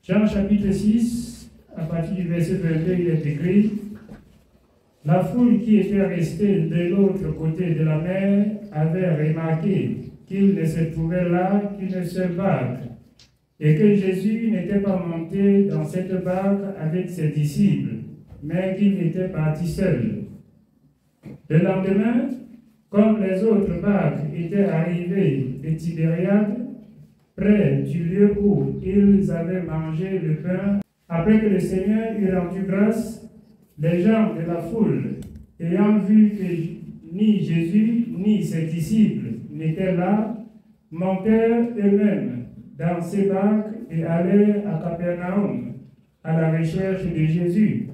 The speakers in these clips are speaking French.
Jean chapitre 6, à partir du verset 22, il est écrit: la foule qui était restée de l'autre côté de la mer avait remarqué qu'il ne se trouvait là qu'une seule barque, et que Jésus n'était pas monté dans cette barque avec ses disciples, mais qu'il était parti seul. Le lendemain, comme les autres barques étaient arrivées de Tibériade, près du lieu où ils avaient mangé le pain, après que le Seigneur eut rendu grâce, les gens de la foule, ayant vu que ni Jésus ni ses disciples n'étaient là, montèrent eux-mêmes dans ces barques et allèrent à Capernaum à la recherche de Jésus.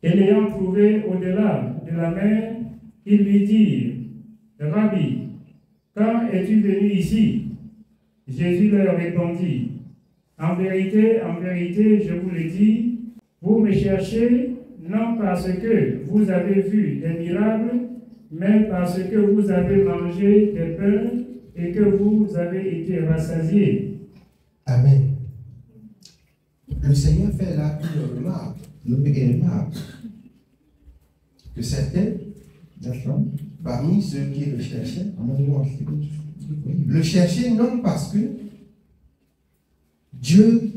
Et l'ayant trouvé au-delà de la mer, ils lui dirent: Rabbi, quand es-tu venu ici? Jésus leur répondit: en vérité, je vous le dis, vous me cherchez non parce que vous avez vu des miracles, mais parce que vous avez mangé des pains et que vous avez été rassasiés. Amen. Le Seigneur fait là une remarque. Que certains, parmi ceux qui le cherchaient, le cherchaient non parce que Dieu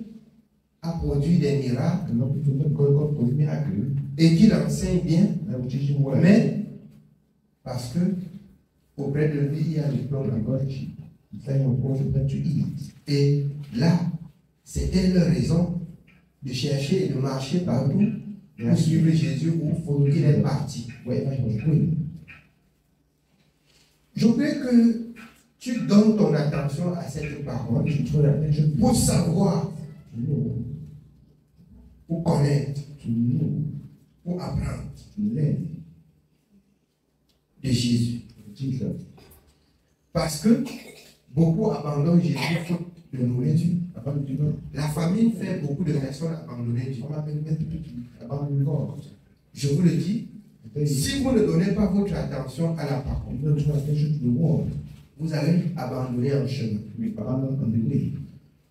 a produit des miracles et qu'il enseigne bien, mais parce que auprès de lui il y a le plan de gorge. Et là, c'était leur raison de chercher et de marcher partout pour suivre Jésus où il est parti. Je veux que tu donnes ton attention à cette parole pour savoir, pour connaître, pour apprendre de Jésus. Parce que beaucoup abandonnent Jésus faute de nourriture. La famine fait beaucoup de personnes abandonner Dieu. Je vous le dis, si vous ne donnez pas votre attention à la parole, vous allez abandonner en chemin.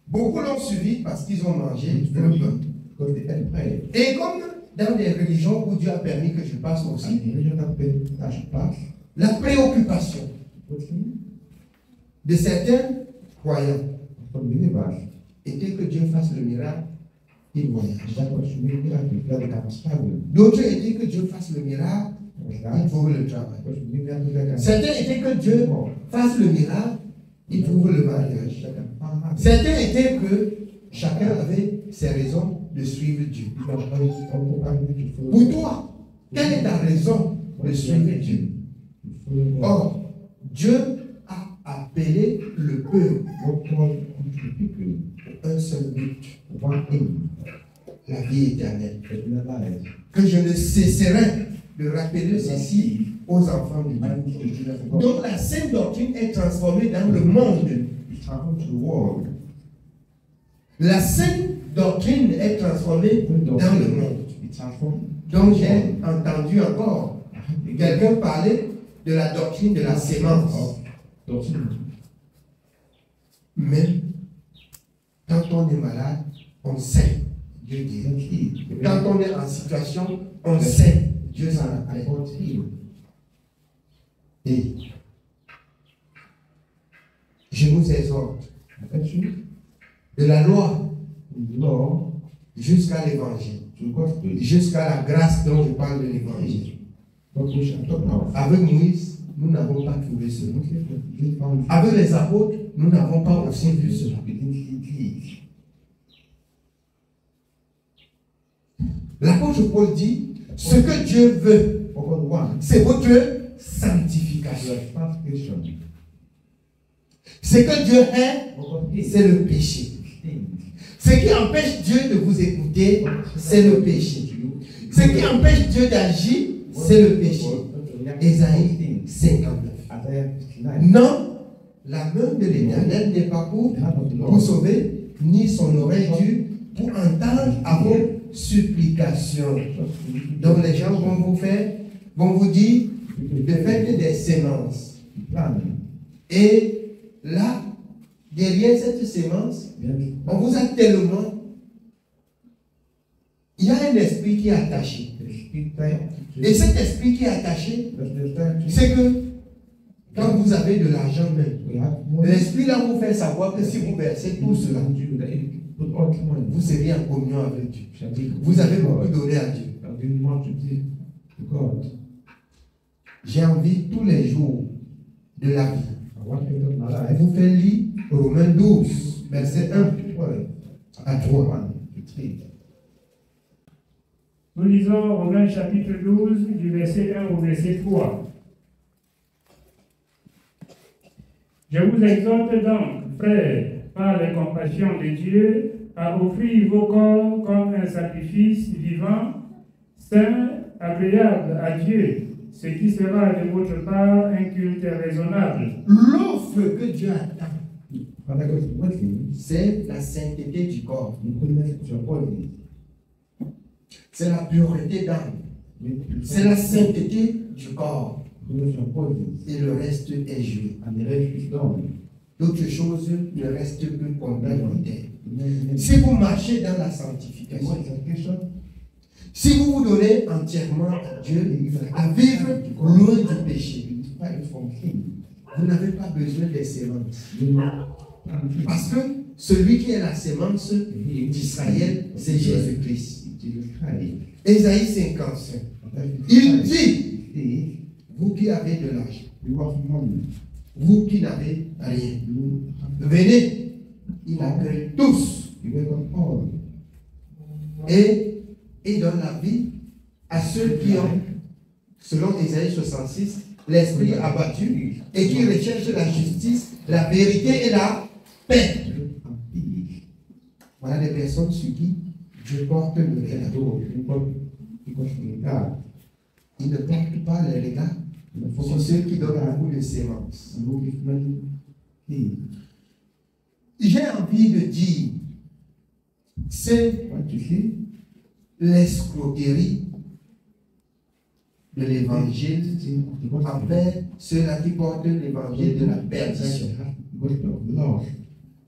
Beaucoup l'ont suivi parce qu'ils ont mangé le pain. Et comme dans des religions où Dieu a permis que je passe aussi, la préoccupation de certains croyants était que Dieu fasse le miracle, il voyage. D'autres étaient que Dieu fasse le miracle, il trouve le travail. Certains étaient que Dieu fasse le miracle, il trouve le mariage. Certains étaient que chacun avait ses raisons de suivre Dieu. Pour toi, quelle est ta raison de suivre Dieu? Or, Dieu a appelé le peuple un seul but, la vie éternelle. Que je ne cesserai de rappeler ceci aux enfants de Dieu. Donc la sainte doctrine est transformée dans le monde. La sainte doctrine est transformée dans le monde. Donc j'ai entendu encore quelqu'un parler de la doctrine de la sémence. Mais quand on est malade, on sait, Dieu guérit. Quand on est en situation, on sait, Dieu s'en appelle. Et je vous exhorte, de la loi jusqu'à l'évangile, jusqu'à la grâce dont je parle de l'évangile. Avec Moïse, nous n'avons pas trouvé cela. Avec les apôtres, nous n'avons pas aussi vu cela. L'apôtre Paul dit, ce que Dieu veut, c'est votre sanctification. Ce que Dieu hait, c'est le péché. Ce qui empêche Dieu de vous écouter, c'est le péché. Ce qui empêche Dieu d'agir, c'est le péché. Ésaïe 59. Non, la main de l'Éternel n'est pas pour vous sauver, ni son oreille dure pour entendre à vos supplications. Donc les gens vont vous dire de faire des semences. Et là, derrière cette sémence, on vous a tellement... Il y a un esprit qui est attaché. Et cet esprit qui est attaché, c'est que quand vous avez de l'argent même, l'esprit là vous fait savoir que si vous versez tout cela, vous serez en communion avec Dieu. Vous avez beaucoup donné à Dieu. J'ai envie tous les jours de la vie. Vous faites lire Romains 12, verset 1 à 3. Nous lisons Romains chapitre 12, du verset 1 au verset 3. Je vous exhorte donc, frères, par les compassions de Dieu, à offrir vos corps comme un sacrifice vivant, saint, agréable à Dieu, ce qui sera de votre part un culte raisonnable. L'offre que Dieu attend, c'est la sainteté du corps. C'est la pureté d'âme. C'est la sainteté du corps. Et le reste est joué. D'autres choses ne restent que complémentaires. Si vous marchez dans la sanctification, si vous vous donnez entièrement à Dieu, à vivre loin du péché, vous n'avez pas besoin des sémences. Parce que celui qui est la sémence d'Israël, c'est Jésus-Christ. Ésaïe 55. Il dit, vous qui avez de l'argent, vous qui n'avez rien, venez, il accueille tous. Et il donne la vie à ceux qui ont, selon Ésaïe 66, l'esprit abattu et qui recherchent la justice, la vérité et la paix. Voilà les personnes sur qui Dieu porte le regard. Il ne porte pas le regard sur ceux qui donnent beaucoup de sémences. J'ai envie de dire, c'est l'escroquerie de l'évangile envers ceux-là qui portent l'évangile de la perdition.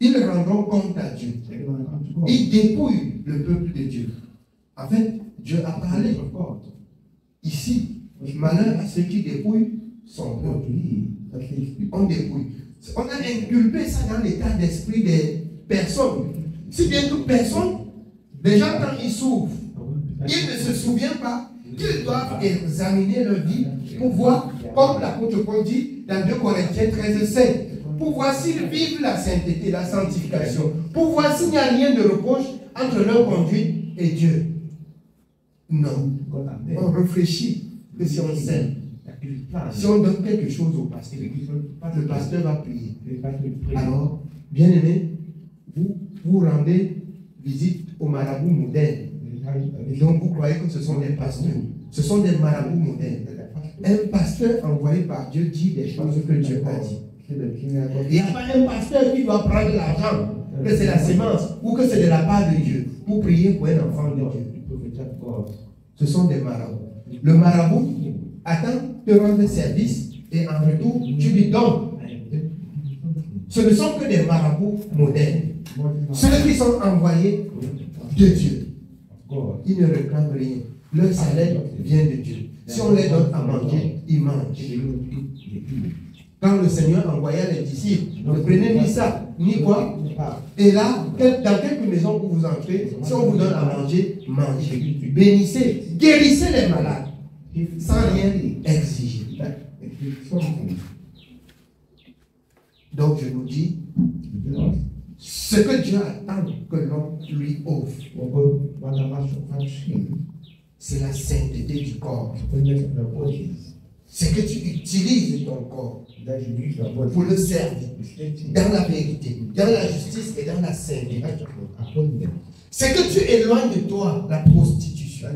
Ils rendront compte à Dieu. Ils dépouillent le peuple de Dieu. En fait, Dieu a parlé. Ici, malheur à ceux qui dépouillent son peuple. On dépouille. On a inculpé ça dans l'état d'esprit des personnes. Si bien que personne, déjà quand ils s'ouvrent, ils ne se souviennent pas qu'ils doivent examiner leur vie pour voir, comme l'apôtre Paul dit dans 2 Corinthiens 13:7, pour voir s'ils vivent la sainteté, la sanctification, pour voir s'il n'y a rien de reproche entre leur conduite et Dieu. Non. On réfléchit que si on s'aime, si on donne quelque chose au pasteur, le pasteur va prier. Alors, bien aimé, vous rendez visite aux marabouts modernes. Donc vous croyez que ce sont des pasteurs. Ce sont des marabouts modernes. Un pasteur envoyé par Dieu dit des choses que Dieu a dit. Il n'y a pas un pasteur qui doit prendre l'argent, que c'est la sémence ou que c'est de la part de Dieu pour prier pour un enfant de Dieu. Ce sont des marabouts. Le marabout attend de rendre service et en retour, tu lui donnes. Ce ne sont que des marabouts modernes. Ceux qui sont envoyés de Dieu. Ils ne réclament rien. Leur salaire vient de Dieu. Si on les donne à manger, ils mangent. Quand le Seigneur envoya les disciples, ne prenez ni ça, ni quoi. Et là, dans quelques maisons où vous entrez, si on vous donne à manger, mangez. Bénissez, guérissez les malades, sans rien exiger. Donc je nous dis, ce que Dieu attend que l'homme lui offre, c'est la sainteté du corps. C'est que tu utilises ton corps pour le servir dans la vérité, dans la justice et dans la sainteté. C'est que tu éloignes de toi la prostitution.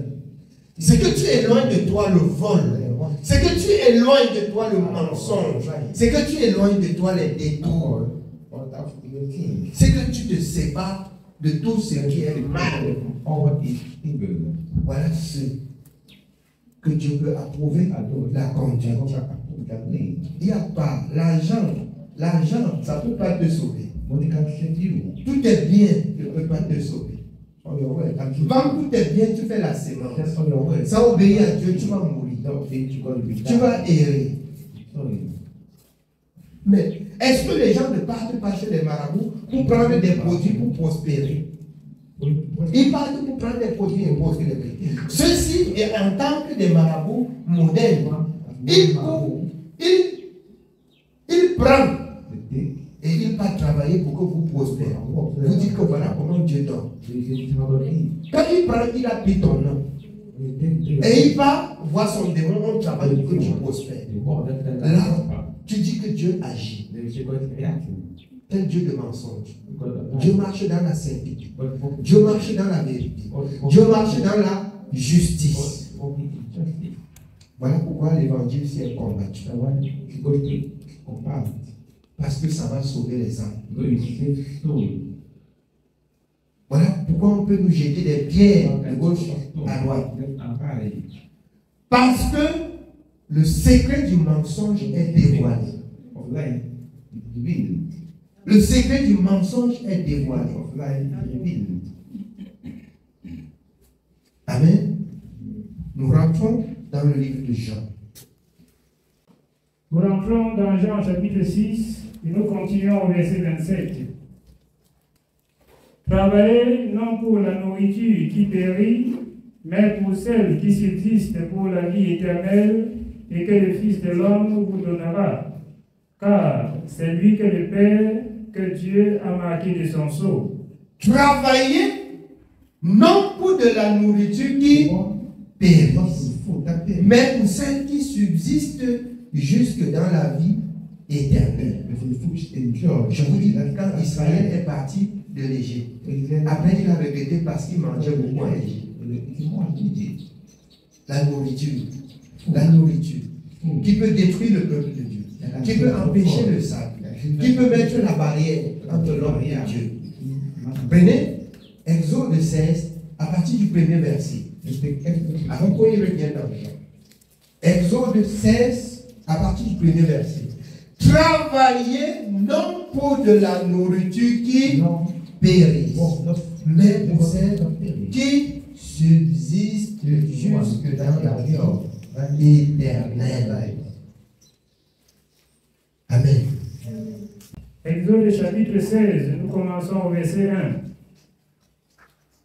C'est que tu éloignes de toi le vol. C'est que tu éloignes de toi le mensonge. C'est que tu éloignes de toi les détours. C'est que tu te sépares de tout ce qui est mal. Voilà ce que Dieu peut approuver, la conduite. Il n'y a pas l'argent. L'argent, ça ne peut pas te sauver. Tout est bien, ne peut pas te sauver. Quand tout est bien, tu fais la sémence. Ça obéit à Dieu, tu vas mourir. Tu vas errer. Mais est-ce que les gens ne partent pas chez les marabouts pour prendre des produits pour prospérer? Ils partent pour prendre des produits et prospérer. Ceci est en tant que des marabouts modernes. Ils prennent et il va travailler pour que vous prospérez. Vous dites que voilà comment Dieu donne. Quand il prend, il a pris ton nom. Et il va voir son démon, on travaille pour que tu prospères. Là, tu dis que Dieu agit. Quel Dieu de mensonge. Dieu marche dans la sainteté. Dieu marche dans la vérité. Dieu marche dans la justice. Voilà pourquoi l'évangile s'est combattu. Parce que ça va sauver les âmes. Voilà pourquoi on peut nous jeter des pierres de gauche à droite. Parce que le secret du mensonge est dévoilé. Le secret du mensonge est dévoilé. Amen. Nous rentrons dans le livre de Jean. Nous rentrons dans Jean chapitre 6 et nous continuons au verset 27. Travaillez non pour la nourriture qui périt, mais pour celle qui subsiste pour la vie éternelle et que le Fils de l'homme vous donnera. Car c'est lui que le Père, que Dieu a marqué de son sceau. Travaillez non pour de la nourriture qui périt, mais pour celle qui subsiste jusque dans la vie éternelle. Je vous dis, quand Israël est parti de l'Égypte, après il a regretté parce qu'il mangeait beaucoup en Égypte. La nourriture qui peut détruire le peuple de Dieu, qui peut empêcher le salut, qui peut mettre la barrière entre l'homme et Dieu. Prenez Exode 16 à partir du premier verset. Avant qu'on y revienne dans Jean. Exode 16 à partir du premier verset. Travaillez non pour de la nourriture qui périt, mais pour celle qui subsiste jusque dans la vie éternelle. Amen. Exode chapitre 16, nous commençons au verset 1.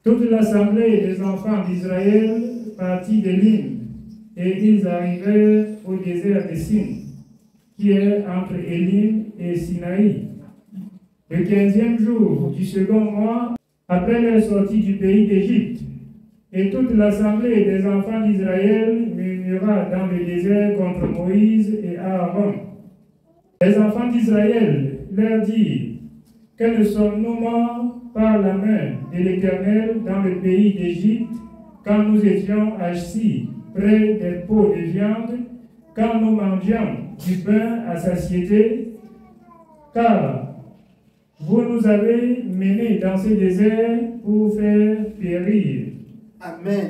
Toute l'assemblée des enfants d'Israël partit d'Élim, et ils arrivèrent au désert de Sin, qui est entre Élim et Sinaï. Le 15e jour du second mois, après leur sortie du pays d'Égypte, et toute l'assemblée des enfants d'Israël murmura dans le désert contre Moïse et Aaron. Les enfants d'Israël leur dirent: que ne sommes-nous morts par la main de l'Éternel dans le pays d'Égypte, quand nous étions assis près des pots de viande, quand nous mangions du pain à satiété, car vous nous avez menés dans ce désert pour faire périr. Amen.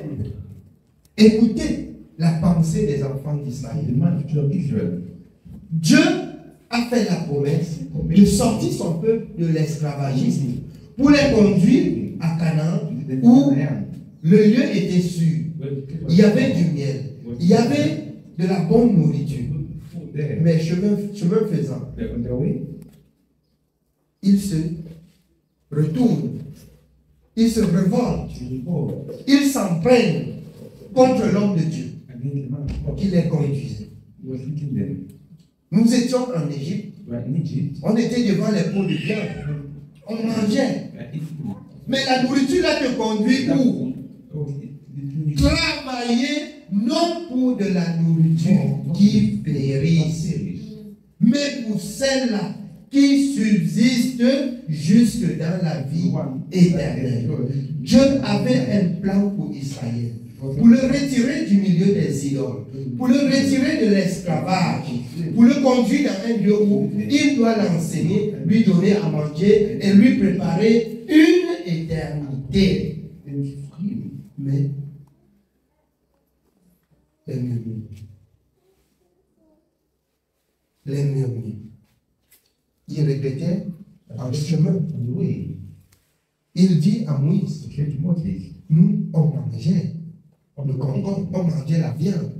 Écoutez la pensée des enfants d'Israël. Dieu a fait la promesse de sortir son peuple de l'esclavagisme pour les conduire à Canaan où le lieu était sûr. Il y avait du miel, il y avait de la bonne nourriture. Mais chemin faisant, ils se retournent, ils se révoltent, ils s'en prennent contre l'homme de Dieu qui les conduisait. Nous étions en Égypte, on était devant les pots de viande, on mangeait. Mais la nourriture là te conduit où? Travailler non pour de la nourriture qui périsse, mais pour celle-là qui subsiste jusque dans la vie éternelle. Dieu avait un plan pour Israël, pour le retirer du milieu des idoles, pour le retirer de l'esclavage, pour le conduire dans un lieu où il doit l'enseigner, lui donner à manger et lui préparer une éternité. Mais les murmures, ils regrettaient en chemin. Il dit à Moïse, nous, on mangeait le concombre, on mangeait la viande.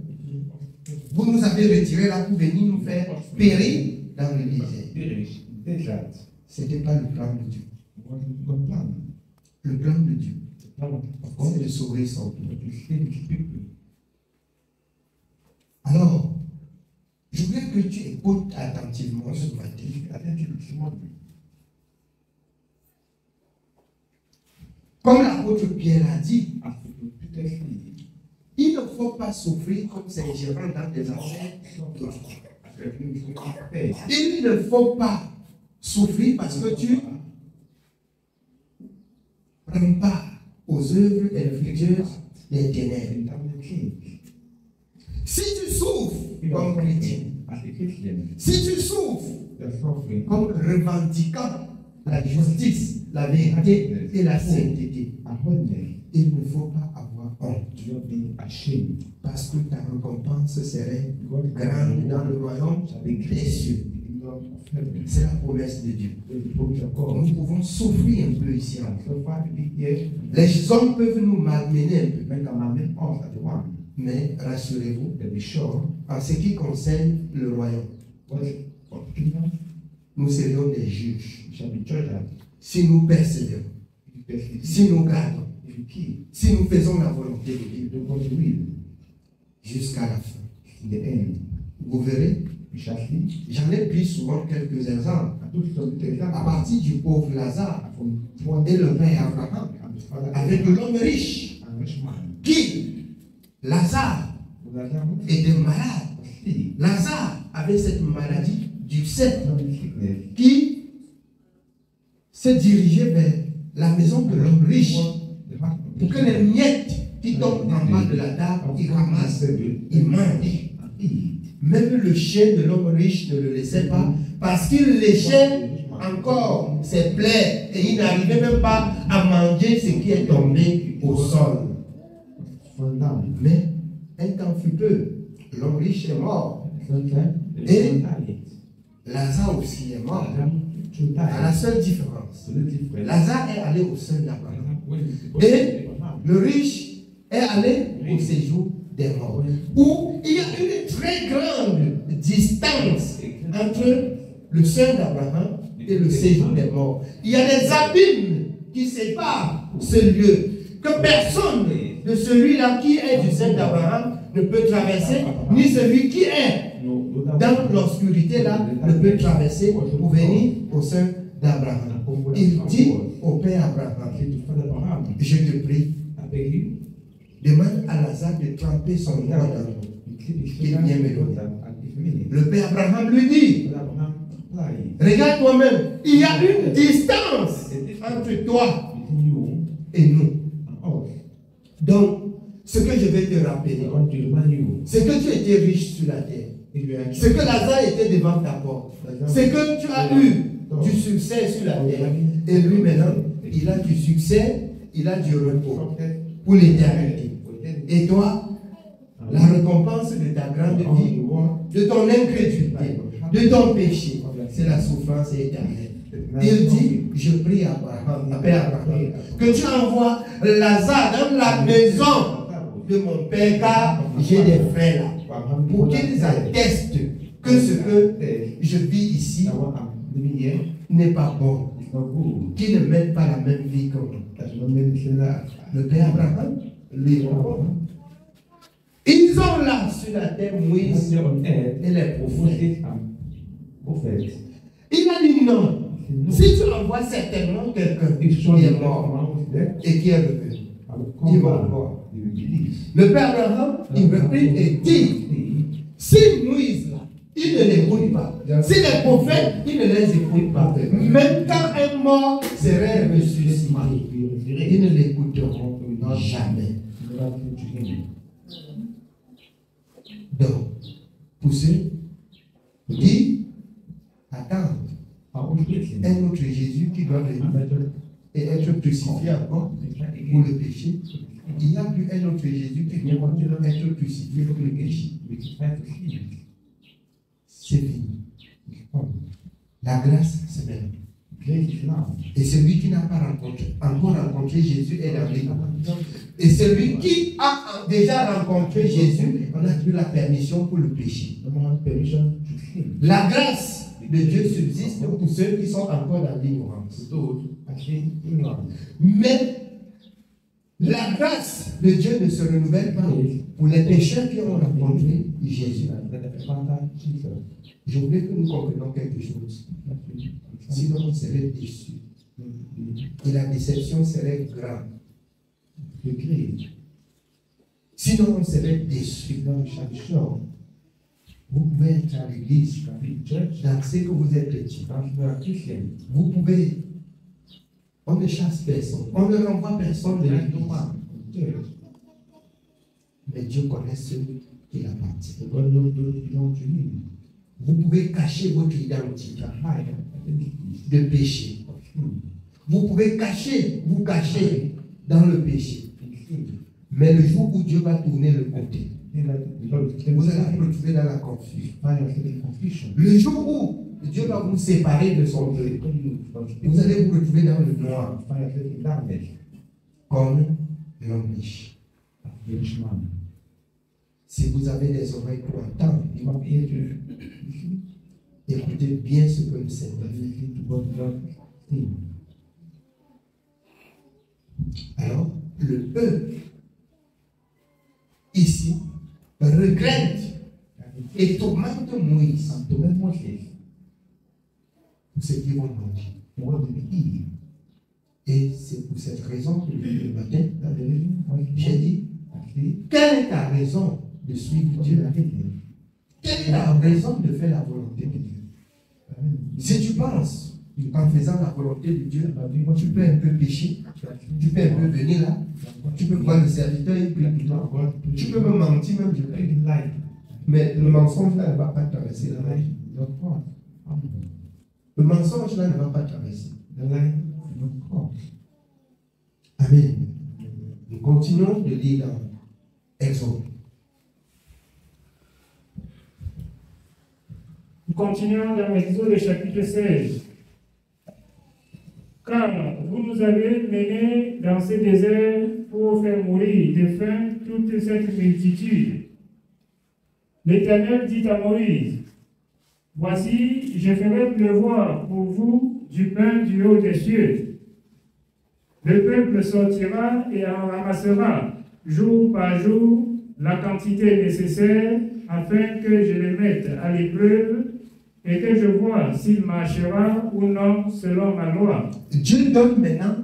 Vous nous avez retiré là pour venir nous faire périr dans le désert. Ce n'était pas le plan de Dieu. Le plan de Dieu, c'est de sauver son peuple. Alors, je voudrais que tu écoutes attentivement ce matin. Comme l'apôtre Pierre a dit, il ne faut pas souffrir comme s'ingérant dans des affaires d'autrui. Il ne faut pas souffrir parce que tu prends part aux œuvres infructueuses des ténèbres. Si tu souffres comme chrétien, si tu souffres comme revendiquant la justice, la vérité et la sainteté, il ne faut pas avoir honte. Parce que ta récompense serait grande dans le royaume des cieux. C'est la promesse de Dieu. Nous pouvons souffrir un peu ici. Les hommes peuvent nous malmener un peu. Mais rassurez-vous, en ce qui concerne le royaume, nous serions des juges. Si nous persévérons, si nous gardons, si nous faisons la volonté de Dieu jusqu'à la fin. Vous verrez, j'en ai pris souvent quelques exemples. À partir du pauvre Lazare et le père Abraham, avec l'homme riche, qui, Lazare, était malade. Lazare avait cette maladie du sceptre qui se dirigeait vers la maison de l'homme riche pour que les miettes qui tombent en bas de la table, il ramasse, il mange. Même le chien de l'homme riche ne le laissait pas parce qu'il léchait encore ses plaies et il n'arrivait même pas à manger ce qui est tombé au sol. Mais un temps fut peu, l'homme riche est mort et Lazare aussi est mort. À la seule différence, Lazare est allé au sein d'Abraham et le riche est allé au séjour des morts, où il y a une très grande distance entre le sein d'Abraham et le séjour des morts. Il y a des abîmes qui séparent ce lieu, que personne de celui-là qui est du sein d'Abraham ne peut traverser, ni celui qui est dans l'obscurité là ne peut traverser pour venir au sein d'Abraham. Il dit au père Abraham, je te prie, demande à Lazare de tremper son doigt dans l'eau, qu'il vient me donner. Le père Abraham lui dit, regarde toi-même, il y a une distance entre toi et nous. Donc, ce que je vais te rappeler, c'est que tu étais riche sur la terre. C'est que Lazare était devant ta porte. C'est que tu as eu du succès sur la terre. Et lui maintenant, il a du succès, il a du repos pour l'éternité. Et toi, la récompense de ta grande vie, de ton incrédulité, de ton péché, c'est la souffrance éternelle. Il dit, je prie à Père Abraham, que tu envoies Lazare dans la maison de mon père, car j'ai des frères là, pour qu'ils attestent que ce que je vis ici n'est pas bon, qu'ils ne mènent pas la même vie que moi. Le père Abraham lui répond. Ils ont là sur la terre Moïse et les prophètes. Il a dit non. Si tu envoies certainement quelqu'un qui est mort et qui est revenu, il va voir. Le père Abraham, il reprit et dit, si Moïse là, il ne l'écoute pas, si les prophètes, il ne les écoute pas, même quand un mort serait ressuscité, ils ne l'écouteront jamais. Donc, pour ceux qui attendent un autre Jésus qui doit venir et être crucifié encore pour le péché, il n'y a plus un autre Jésus qui vient être crucifié pour le péché. C'est fini. La grâce, c'est même. Et celui qui n'a pas encore rencontré Jésus est dans l'égout. Et celui qui a déjà rencontré Jésus, on a eu la permission pour le péché. La grâce de Dieu subsiste pour ceux qui sont encore dans l'ignorance. Mais la grâce de Dieu ne se renouvelle pas pour les pécheurs qui ont rencontré Jésus. Je voulais que nous comprenions quelque chose. Sinon, on serait déçus. Et la déception serait grande. Sinon, on serait déçus. Vous pouvez être à l'église, dans ce que vous êtes chrétien. Vous pouvez. On ne chasse personne. On ne renvoie personne de l'église. Mais Dieu connaît ceux qui l'appartiennent. Vous pouvez cacher votre identité de péché. Vous pouvez vous cacher dans le péché. Mais le jour où Dieu va tourner le côté, vous allez vous retrouver dans la confusion. Le jour où Dieu va vous séparer de son Dieu, vous allez vous retrouver dans le noir, comme l'homme riche. Si vous avez des oreilles pour entendre, écoutez bien ce que le Seigneur dit. Alors, le peuple, ici, regrette et tourmente Moïse pour ce qu'ils vont manger. Et c'est pour cette raison que le matin, j'ai dit, quelle est ta raison de suivre Dieu? Quelle est la raison de faire la volonté de Dieu? Si tu penses qu'en faisant la volonté de Dieu, tu peux un peu pécher, tu peux un peu venir là, tu peux voir le serviteur et puis tu peux me mentir même, je peux. Mais le mensonge là ne va pas traverser la vie. Le mensonge là ne va pas traverser. Amen. Nous continuons de lire dans Exode. Nous continuons dans Exode chapitre 16. Car vous nous avez menés dans ce désert pour faire mourir de faim toute cette multitude. L'Éternel dit à Moïse, voici, je ferai pleuvoir pour vous du pain du haut des cieux. Le peuple sortira et en ramassera jour par jour la quantité nécessaire afin que je les mette à l'épreuve et que je vois s'il marchera ou non selon ma loi. Dieu donne maintenant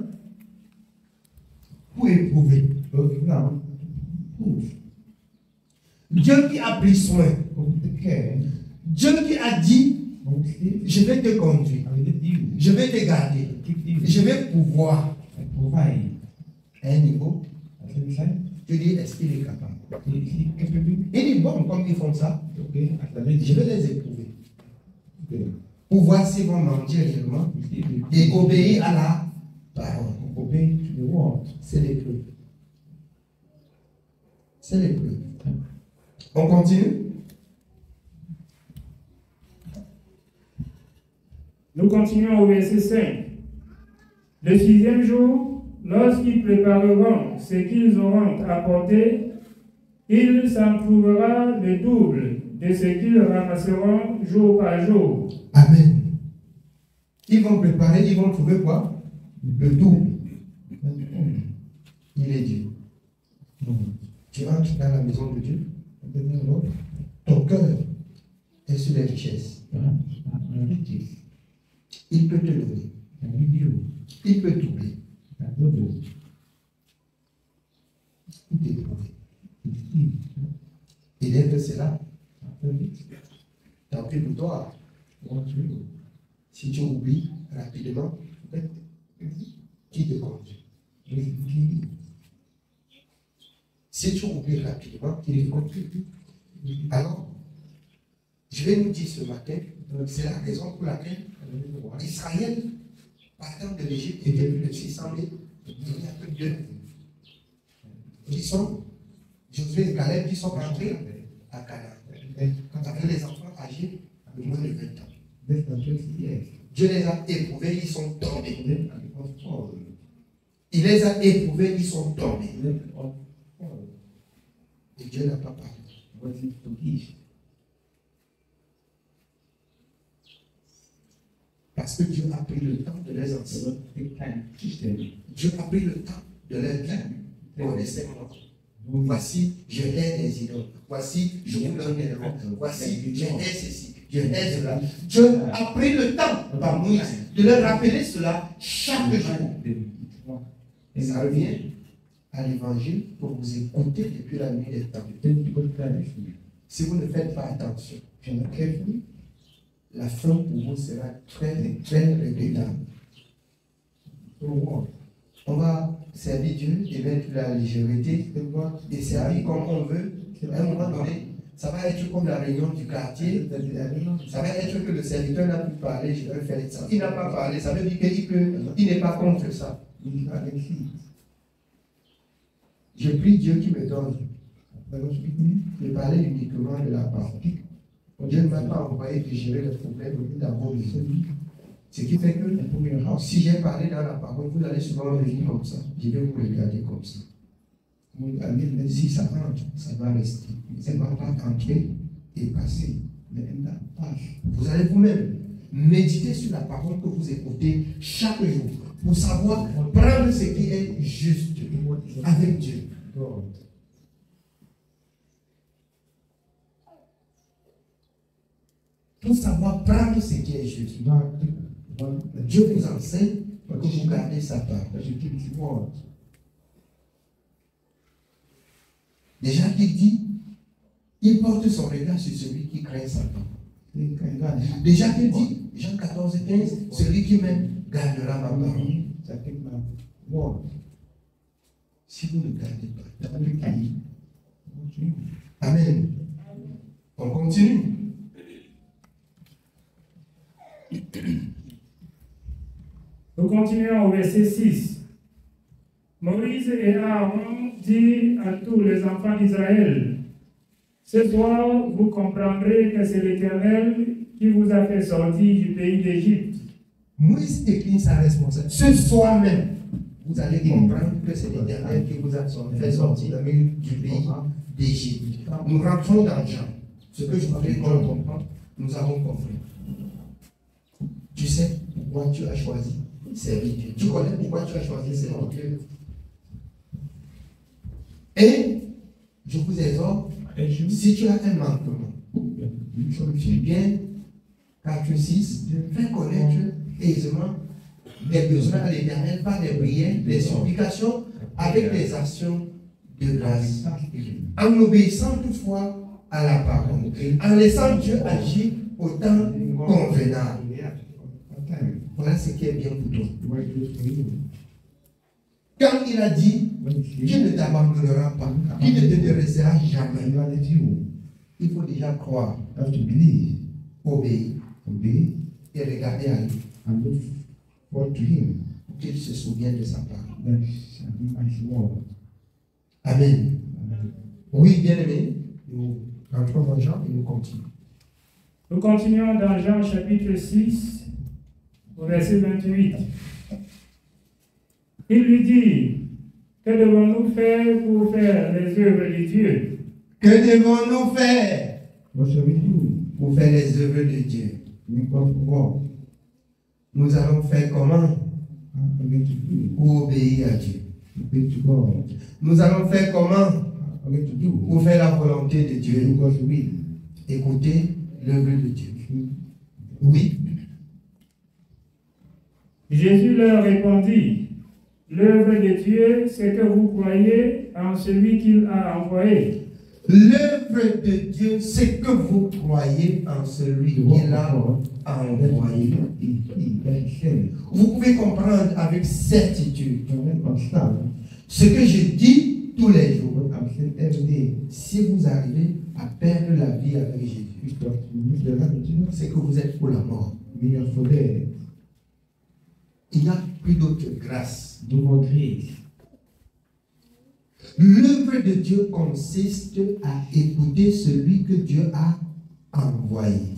pour éprouver. Dieu qui a pris soin. Dieu qui a dit, je vais te conduire, je vais te garder, je vais pouvoir. À un niveau, tu dis, est-ce qu'il est capable? Il dit, bon, comme ils font ça, je vais les éprouver. Pour voir s'ils vont manger réellement et obéir à la parole. C'est l'épreuve. C'est l'épreuve. On continue? Nous continuons au verset 5. Le 6e jour, lorsqu'ils prépareront ce qu'ils auront apporté, il s'en trouvera le double de ce qu'ils ramasseront jour par jour. Amen. Ils vont préparer, ils vont trouver quoi? Le double. Il est Dieu. Tu entres dans la maison de Dieu. Ton cœur est sur les richesses. Il peut te donner. Il peut t'oublier. Tout est prouvé. Et dès que c'est là, tant pis pour toi. Si tu oublies rapidement, qui te conduit? Si tu oublies rapidement, qui te conduit? Alors, je vais nous dire ce matin, c'est la raison pour laquelle Israël, partant de l'Égypte, était plus de 600 000. Il n'y a que deux qui sont, Josué et Caleb, qui sont rentrés à Canaan. Quand avec les enfants âgés de moins de 20 ans. Dieu les a éprouvés, ils sont tombés. Il les a éprouvés, ils sont tombés. Et Dieu n'a pas parlé. Parce que Dieu a pris le temps de les enseigner. Dieu a pris le temps de les dire. Connaissez-moi. Voici, je hais les idoles. Voici, je vous donne les lois. Voici, je hais ceci. Je hais cela. Dieu a pris le temps par Moïse de leur rappeler cela chaque jour. Et ça revient à l'évangile pour vous écouter depuis la nuit des temps. Si vous ne faites pas attention, la fin pour vous sera très, très regrettable. On va servir Dieu et mettre la légèreté et servir comme on veut. À un moment donné, ça va être comme la réunion du quartier. Ça va être que le serviteur n'a pu parler, je vais faire ça. Il n'a pas parlé, ça veut dire qu'il n'est pas contre ça. Je prie Dieu qui me donne de parler uniquement de la parole. Dieu ne m'a pas envoyé de gérer le problème d'abord. Ce qui fait que si j'ai parlé dans la parole, vous allez souvent me dire comme ça. Je vais vous regarder comme ça. Si ça rentre, ça va rester. Ça ne va pas entrer et passer. Vous allez vous-même méditer sur la parole que vous écoutez chaque jour pour savoir prendre ce qui est juste avec Dieu. Pour savoir prendre ce qui est juste. Dieu vous enseigne que vous gardez sa parole. Déjà qu'il dit, il porte son regard sur celui qui craint sa parole. Déjà qu'il dit, Jean 14, 15, celui qui m'aime gardera ma parole. Si vous ne gardez pas, amen. On continue. Nous continuons au verset 6. Moïse et Aaron dirent à tous les enfants d'Israël, ce soir vous comprendrez que c'est l'Éternel qui vous a fait sortir du pays d'Égypte. Moïse décline sa responsabilité. Ce soir même, vous allez comprendre que c'est l'Éternel qui vous a fait sortir du pays d'Égypte. Nous rentrons dans Jean. Ce que je voudrais qu'on comprenne, nous avons compris. Tu sais pourquoi tu as choisi servir Dieu. Tu connais pourquoi tu as choisi servir Dieu. Et je vous exhorte, si tu as un manquement, bien 4, 6, fais connaître aisément les besoins à l'Éternel par des prières, des supplications, avec des actions de grâce. En obéissant toutefois à la parole, en laissant Dieu agir au temps convenable. Voilà ce qui est bien pour toi. Quand il a dit, Dieu ne t'abandonnera pas, il ne te délaissera jamais. Il faut déjà croire, obéir et regarder à lui. Pour qu'il se souvienne de sa parole. Amen. Oui, bien aimé. Nous rentrons dans Jean et nous continuons. Nous continuons dans Jean chapitre 6, au verset 28. Il lui dit, que devons-nous faire pour faire les œuvres de Dieu? Que devons-nous faire pour faire les œuvres de Dieu? Nous allons faire comment? Pour obéir à Dieu. Nous allons faire comment? Pour faire la volonté de Dieu. Écoutez l'œuvre de Dieu. Oui. Jésus leur répondit, l'œuvre de Dieu, c'est que vous croyez en celui qu'il a envoyé. L'œuvre de Dieu, c'est que vous croyez en celui qu'il a envoyé. Vous pouvez comprendre avec certitude ce que je dis tous les jours. Si vous arrivez à perdre la vie avec Jésus, c'est que vous êtes pour la mort. Il n'y a plus d'autre grâce. L'œuvre de Dieu consiste à écouter celui que Dieu a envoyé.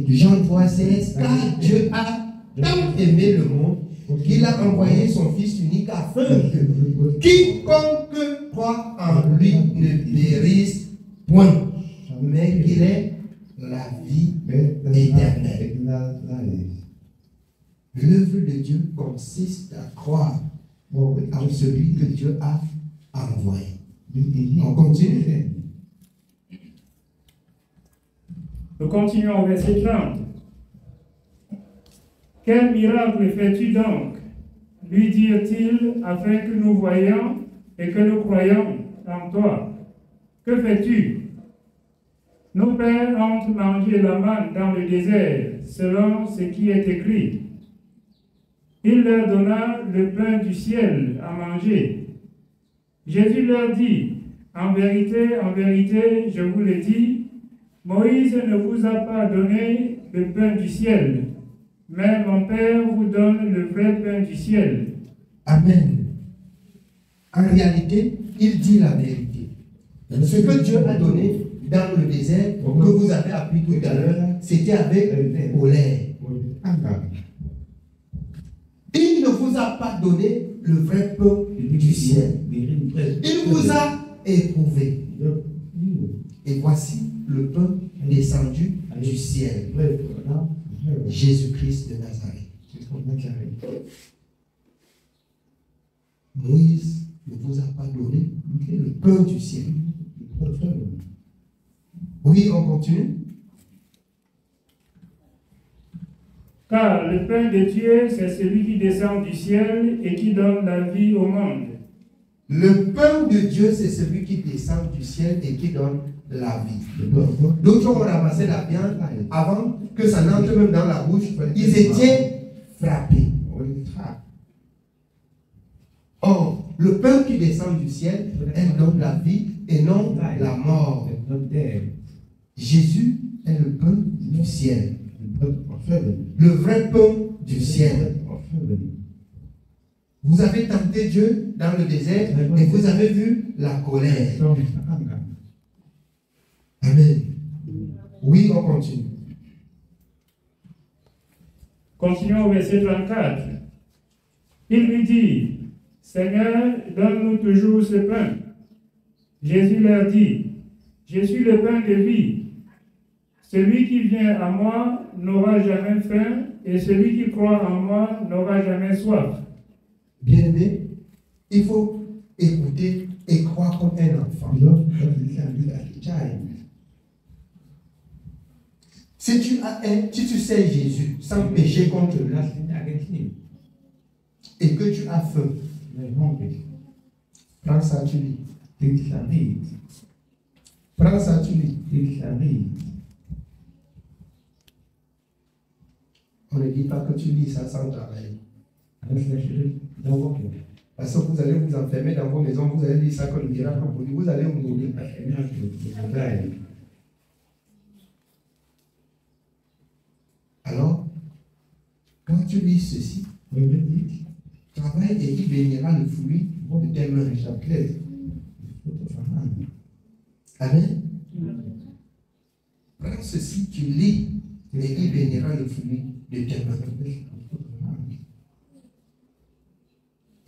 Jean 3, 16, car Dieu a tant aimé le monde qu'il a envoyé son Fils unique afin que quiconque croit en lui ne périsse point, mais qu'il ait la vie éternelle. L'œuvre de Dieu consiste à croire en celui que Dieu a envoyé. On continue. Nous continuons au verset 30. Quel miracle fais-tu donc, lui dirent-ils, afin que nous voyions et que nous croyions en toi? Que fais-tu? Nos pères ont mangé la manne dans le désert, selon ce qui est écrit. Il leur donna le pain du ciel à manger. Jésus leur dit, en vérité, je vous le dis, Moïse ne vous a pas donné le pain du ciel, mais mon Père vous donne le vrai pain du ciel. Amen. En réalité, il dit la vérité. Ce que Dieu a donné dans le désert, que vous avez appris tout à l'heure, c'était avec au lait. Il ne vous a pas donné le vrai pain du ciel. Il vous a éprouvé. Et voici le pain descendu du ciel. Jésus-Christ de Nazareth. Moïse ne vous a pas donné le pain du ciel. Oui, on continue. Car le pain de Dieu, c'est celui qui descend du ciel et qui donne la vie au monde. Le pain de Dieu, c'est celui qui descend du ciel et qui donne la vie. D'autres ont ramassé la viande avant que ça n'entre même dans la bouche. Ils étaient frappés. Or, le pain qui descend du ciel, elle donne la vie et non la mort. Jésus est le pain du ciel. Le vrai pain du ciel. Vous avez tenté Dieu dans le désert et vous avez vu la colère. Amen. Oui, on continue. Continuons au verset 34. Il lui dit, Seigneur, donne-nous toujours ce pain. Jésus leur dit, je suis le pain de vie. Celui qui vient à moi n'aura jamais faim, et celui qui croit en moi n'aura jamais soif. Bien-aimé, il faut écouter et croire comme un enfant. Si tu sais Jésus sans péché contre lui et que tu as faim, prends ça, tu lis. Prends ça, tu lis. On ne dit pas que tu lis ça sans travailler. Parce que vous allez vous enfermer dans vos maisons, vous allez lire ça comme miracle, vous allez mourir. Alors, quand tu lis ceci, travaille et il bénira le fruit de tes mains. Amen. Prends ceci, tu lis et il bénira le fruit de tes mains.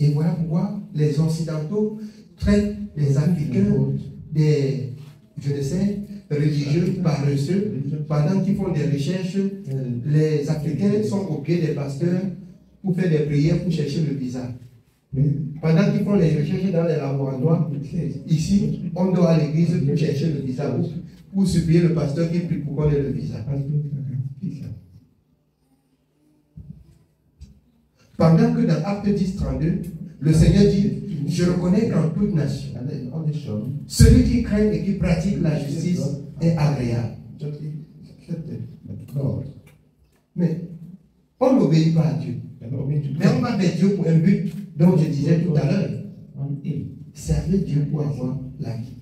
Et voilà pourquoi les Occidentaux traitent les Africains des, je ne sais, religieux paresseux. Pendant qu'ils font des recherches, les Africains sont au pied des pasteurs pour faire des prières pour chercher le visa. Pendant qu'ils font les recherches dans les laboratoires, ici, on doit à l'église pour chercher le visa, pour supplier le pasteur qui prie pour qu'on ait le visa. Pendant que dans Acte 10, 32, le Seigneur dit, je reconnais qu'en toute nation, celui qui craint et qui pratique la justice est agréable. Mais on n'obéit pas à Dieu. Mais on va vers Dieu pour un but dont je disais tout à l'heure. Servez Dieu pour avoir la vie.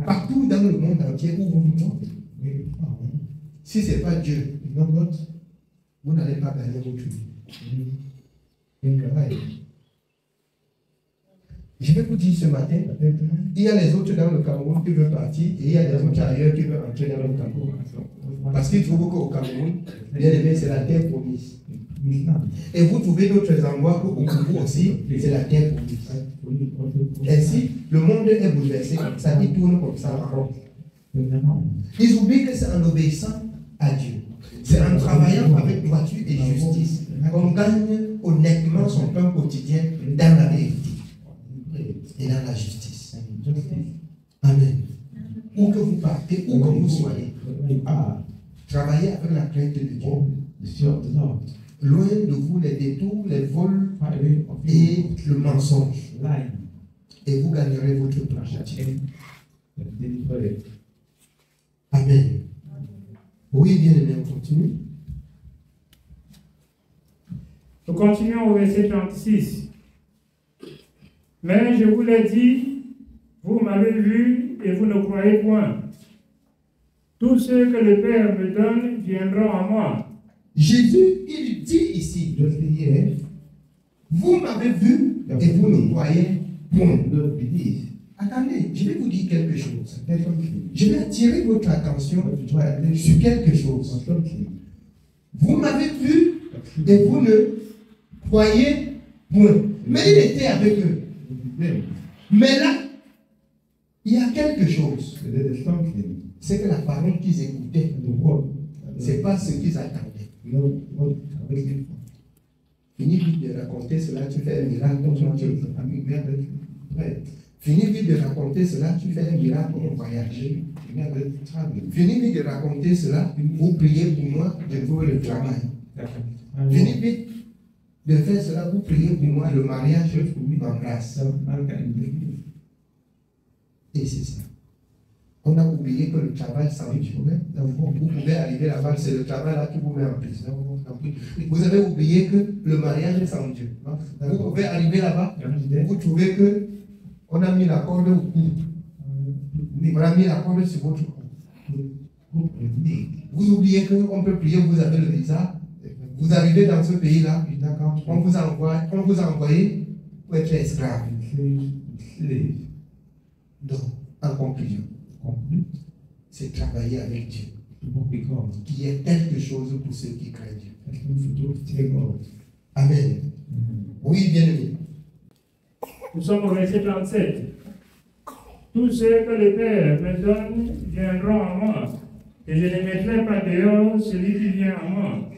Partout dans le monde entier où vous vous trouvez, si ce n'est pas Dieu, vous n'allez pas gagner votre vie. Je vais vous dire ce matin, il y a les autres dans le Cameroun qui veulent partir et il y a des autres ailleurs qui veulent entrer dans le Cameroun. Parce qu'ils trouvent qu'au Cameroun, bien aimé, c'est la terre promise. Et vous trouvez d'autres endroits qu'au Congo aussi, c'est la terre promise. Ainsi, le monde est bouleversé comme ça, il tourne comme ça encore. Ils oublient que c'est en obéissant à Dieu. C'est en travaillant avec droiture et justice qu'on gagne honnêtement son pain quotidien dans la vérité et dans la justice. Amen. Où que vous partez, où que vous soyez, travaillez avec la crainte de Dieu. Loin de vous les détours, les vols et le mensonge. Et vous gagnerez votre pain quotidien. Amen. Oui, bien aimé, on continue. Nous continuons au verset 36. Mais je vous l'ai dit, vous m'avez vu et vous ne croyez point. Tous ceux que le Père me donne viendront à moi. Jésus, il dit ici, vous m'avez vu et vous ne croyez point. Attendez, je vais vous dire quelque chose. Je vais attirer votre attention sur quelque chose. Vous m'avez vu et vous ne croyez point. Mais il était avec eux. Mais là, il y a quelque chose. C'est que la parole qu'ils écoutaient, ce n'est pas ce qu'ils attendaient. Finis vite de raconter cela, tu fais un miracle. Finis vite de raconter cela, tu fais un miracle au voyage. Finis vite de raconter cela, vous priez pour moi de trouver le travail. Finis vite de faire cela, vous priez pour moi le mariage en grâce. Et c'est ça. On a oublié que le travail sans Dieu. Vous pouvez arriver là-bas, c'est le travail là qui vous met en prison. Vous avez oublié que le mariage est sans Dieu. Vous pouvez arriver là-bas, vous trouvez que on a mis la corde au cou. On a mis la corde sur votre cou. Vous oubliez qu'on peut prier, vous avez le visa. Vous arrivez dans ce pays-là, on vous a envoyé pour être esclave. Donc, en conclusion, c'est travailler avec Dieu. Qu'il y ait quelque chose pour ceux qui craignent Dieu. Amen. Oui, bien aimé. Nous sommes au verset 37. Tous ceux que le Père me donne viendront à moi, et je ne mettrai pas dehors celui qui vient à moi.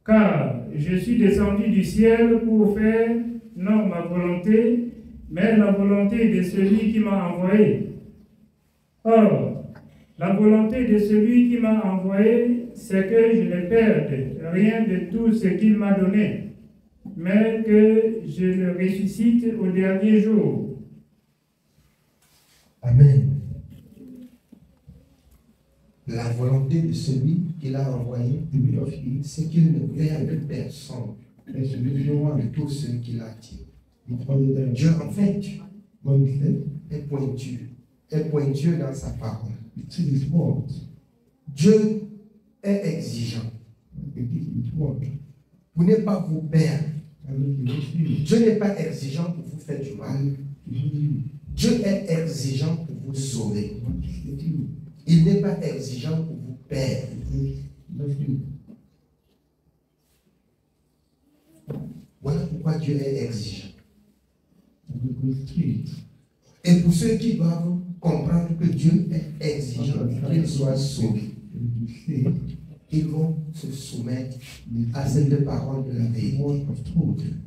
Car je suis descendu du ciel pour faire non ma volonté, mais la volonté de celui qui m'a envoyé. Or, la volonté de celui qui m'a envoyé, c'est que je ne perde rien de tout ce qu'il m'a donné, mais que je le ressuscite au dernier jour. Amen. La volonté de celui qui l'a envoyé, c'est qu'il ne perde personne, mais celui de tous ceux qui l'attirent. Dieu, en fait, est pointu dans sa parole. Dieu est exigeant. Vous n'êtes pas vous perdre. Dieu n'est pas exigeant pour vous faire du mal. Dieu est exigeant pour vous sauver. Il n'est pas exigeant pour vous perdre. Voilà pourquoi Dieu est exigeant. Et pour ceux qui doivent comprendre que Dieu est exigeant pour qu'ils soient sauvés, ils vont se soumettre à cette parole de la vérité.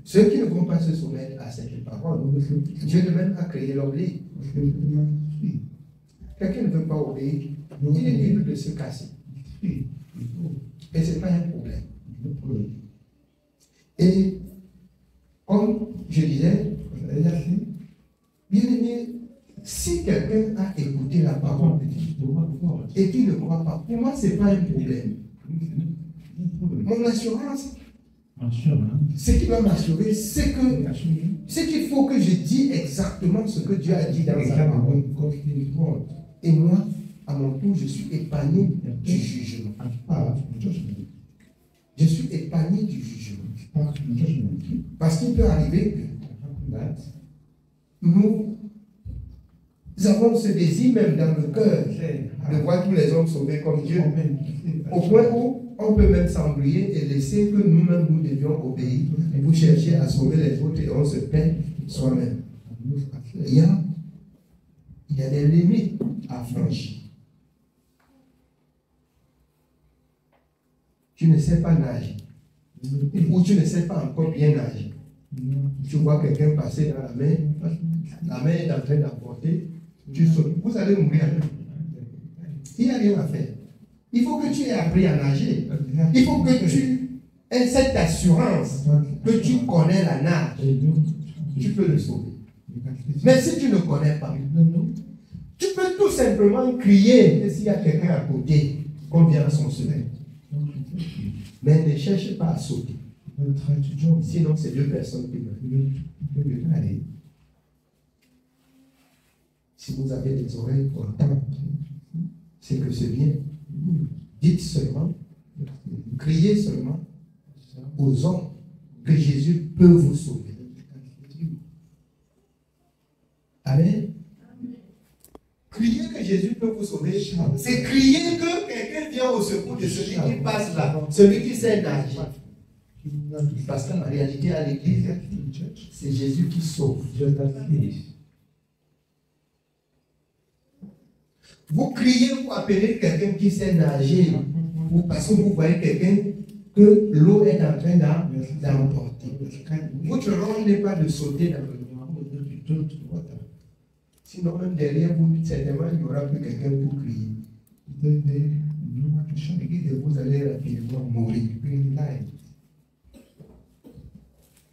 Ceux qui ne vont pas se soumettre à cette parole, Dieu lui-même a créé l'homme libre. Quelqu'un ne veut pas obéir, il est libre de se casser. Et ce n'est pas un problème. Et comme je disais, bien aimé, si quelqu'un a écouté la parole de Dieu et qui ne croit pas, pour moi, ce n'est pas un problème. Mon assurance, ce qui va m'assurer, c'est que ce qu'il faut que je dise exactement ce que Dieu a dit dans sa parole. Et moi, à mon tour, je suis épargné du jugement. Je suis épargné du jugement. Parce qu'il peut arriver nous avons ce désir même dans le cœur de voir tous les hommes sauvés comme Dieu, au point où on peut même s'embrouiller et laisser que nous-mêmes nous devions obéir et vous chercher à sauver les autres et on se paie soi-même. Il y a des limites à franchir. Tu ne sais pas nager, ou tu ne sais pas encore bien nager. Tu vois quelqu'un passer dans la main est en train d'emporter, tu sautes, vous allez mourir. Il n'y a rien à faire. Il faut que tu aies appris à nager. Il faut que tu aies cette assurance que tu connais la nage. Tu peux le sauver. Mais si tu ne connais pas, tu peux tout simplement crier s'il y a quelqu'un à côté qu'on vient à son secours. Mais ne cherche pas à sauter. Sinon, c'est deux personnes qui meurent. Allez. Si vous avez des oreilles pour entendre, c'est que c'est bien. Dites seulement, criez seulement aux hommes que Jésus peut vous sauver. Amen. Crier que Jésus peut vous sauver, c'est crier que quelqu'un vient au secours de celui qui passe là, celui qui sait nager. Parce qu'en réalité, à l'église, c'est Jésus qui sauve. Vous criez, vous appelez quelqu'un qui sait nager, ou parce que vous voyez quelqu'un que l'eau est en train d'emporter. Votre rôle n'est pas de sauter dans le noir. Sinon, même derrière vous, certainement, il n'y aura plus quelqu'un pour crier. Et vous allez rapidement mourir.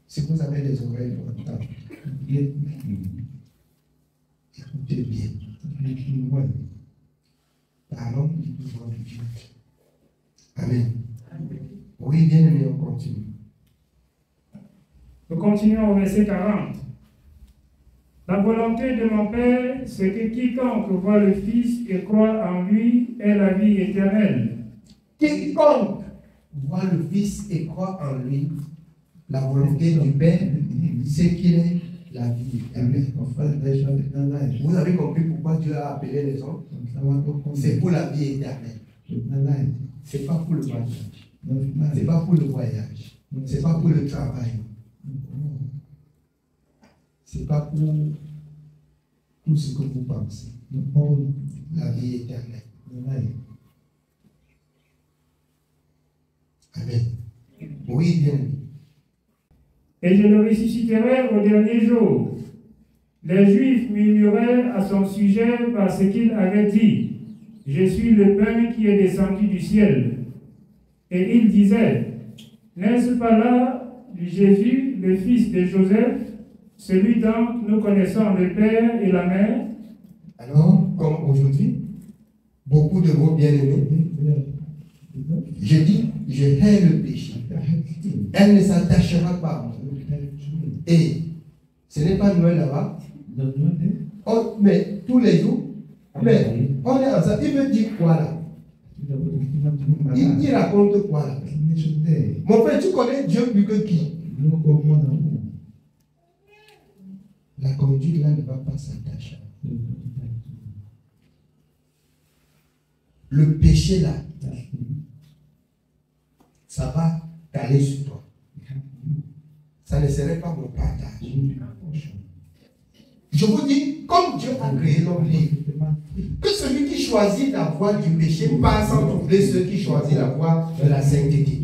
Si vous avez des oreilles pour entendre, écoutez bien. Parlons du pouvoir de Dieu. Amen. Oui, bien aimé, on continue. Nous continuons au verset 40. La volonté de mon Père, c'est que quiconque voit le Fils et croit en lui ait la vie éternelle. Quiconque voit le Fils et croit en lui, la volonté du Père, c'est qu'il ait la vie éternelle. Vous avez compris pourquoi Dieu a appelé les hommes? C'est pour la vie éternelle. C'est pas pour le mariage. C'est pas pour le voyage. C'est pas pour le travail. C'est pas pour tout ce que vous pensez. La vie éternelle. Amen. Oui, bien. Et je le ressusciterai au dernier jour. Les Juifs murmuraient à son sujet parce qu'il avait dit, « Je suis le pain qui est descendu du ciel. » Et il disait, « N'est-ce pas là Jésus, le fils de Joseph, celui dont nous connaissons le père et la mère? » Alors, comme aujourd'hui, beaucoup de vos bien-aimés, je dis, je hais le péché. Elle ne s'attachera pas à moi. Et ce n'est pas Noël là-bas. Mais tous les jours, mais on est ensemble. Il me dit quoi là? Il raconte quoi là? Mon frère, tu connais Dieu plus que qui? La conduite là ne va pas s'attacher. Le péché là, ça va t'aller sur toi. Ça ne serait pas mon partage. Je vous dis, comme Dieu a créé l'homme libre, que celui qui choisit la voie du péché passe sans troubler ceux qui choisissent la voie de la sainteté.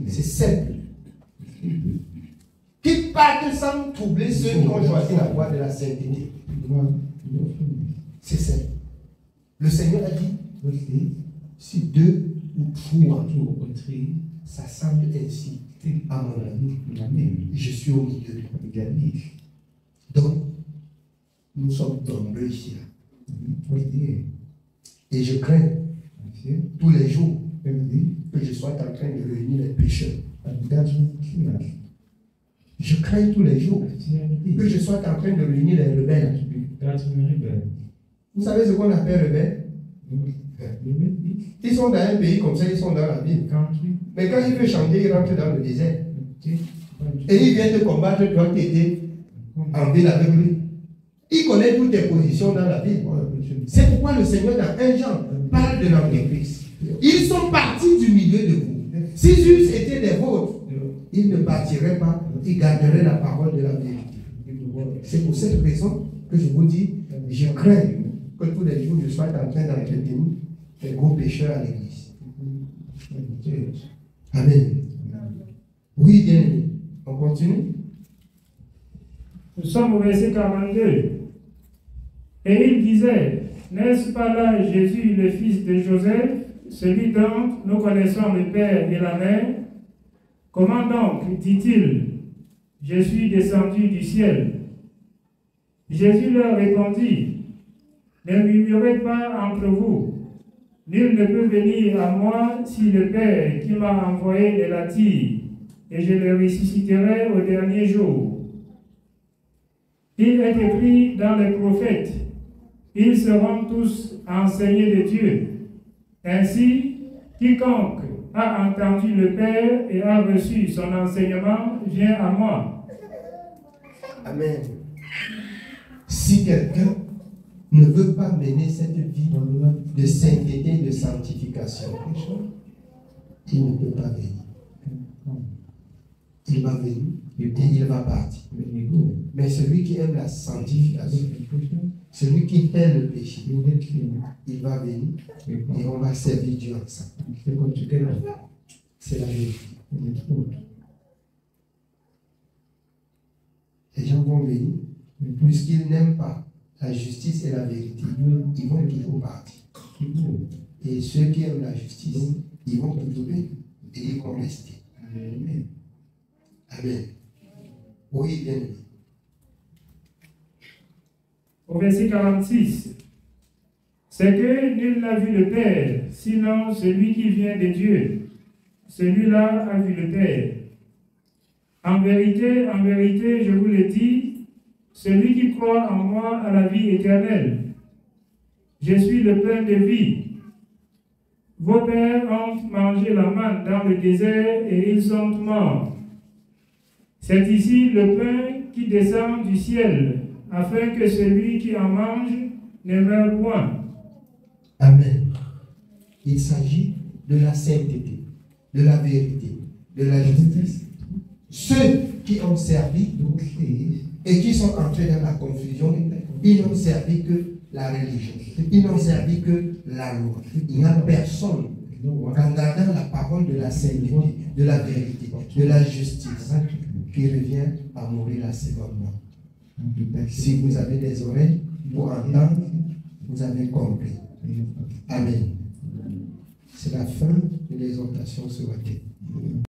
C'est simple. Qu'ils partent sans troubler ceux qui ont choisi la voie de la sainteté. C'est simple. Le Seigneur a dit, si deux ou trois s'assemblent ainsi à mon ami, je suis au milieu. Donc, nous sommes nombreux ici. Et je crains tous les jours que je sois en train de réunir les pécheurs. Je crains tous les jours que je sois en train de réunir les rebelles. Vous savez ce qu'on appelle rebelles? Ils sont dans un pays comme ça, ils sont dans la ville. Mais quand il veut chanter, il rentre dans le désert. Et il vient te combattre, toi qui étais en ville avec lui. Il connaît toutes tes positions dans la ville. C'est pourquoi le Seigneur dans 1 Jean parle de l'Antéchrist. Ils sont partis du milieu de vous. S'ils eussent été des vôtres, ils ne partiraient pas, ils garderaient la parole de la vérité. C'est pour cette raison que je vous dis, je crains que tous les jours je sois en train d'entretenir les gros pécheurs à l'église. Amen. Oui, bien aimé. On continue. Nous sommes au verset 42. Et il disait, n'est-ce pas là Jésus, le fils de Joseph, celui dont nous connaissons le Père et la Mère? Comment donc, dit-il, je suis descendu du ciel? Jésus leur répondit, ne murmurez pas entre vous. Nul ne peut venir à moi si le Père qui m'a envoyé ne l'attire, et je le ressusciterai au dernier jour. Il est écrit dans les prophètes, ils seront tous enseignés de Dieu. Ainsi, quiconque a entendu le Père et a reçu son enseignement vient à moi. Amen. Si quelqu'un ne veut pas mener cette vie de sainteté, de sanctification, il ne peut pas venir. Il va venir et il va partir. Mais celui qui aime la sanctification, celui qui hait le péché, il va venir et on va servir Dieu ensemble. C'est la vérité. Les gens vont venir, puisqu'ils n'aiment pas la justice et la vérité, ils vont toujours partir. Et ceux qui aiment la justice, ils vont toujours venir et ils vont rester. Amen. Amen. Oui, bien aimé. Au verset 46, c'est que nul n'a vu le Père, sinon celui qui vient de Dieu. Celui-là a vu le Père. En vérité, je vous le dis, celui qui croit en moi a la vie éternelle. Je suis le pain de vie. Vos pères ont mangé la manne dans le désert et ils sont morts. C'est ici le pain qui descend du ciel, afin que celui qui en mange ne meure point. Amen. Il s'agit de la sainteté, de la vérité, de la justice. Ceux qui ont servi et qui sont entrés dans la confusion, ils n'ont servi que la religion. Ils n'ont servi que la loi. Il n'y a personne, en gardant la parole de la sainteté, de la vérité, de la justice, qui revient à mourir la seconde mort. Si vous avez des oreilles pour entendre, vous avez compris. Amen. C'est la fin de l'exhortation ce matin.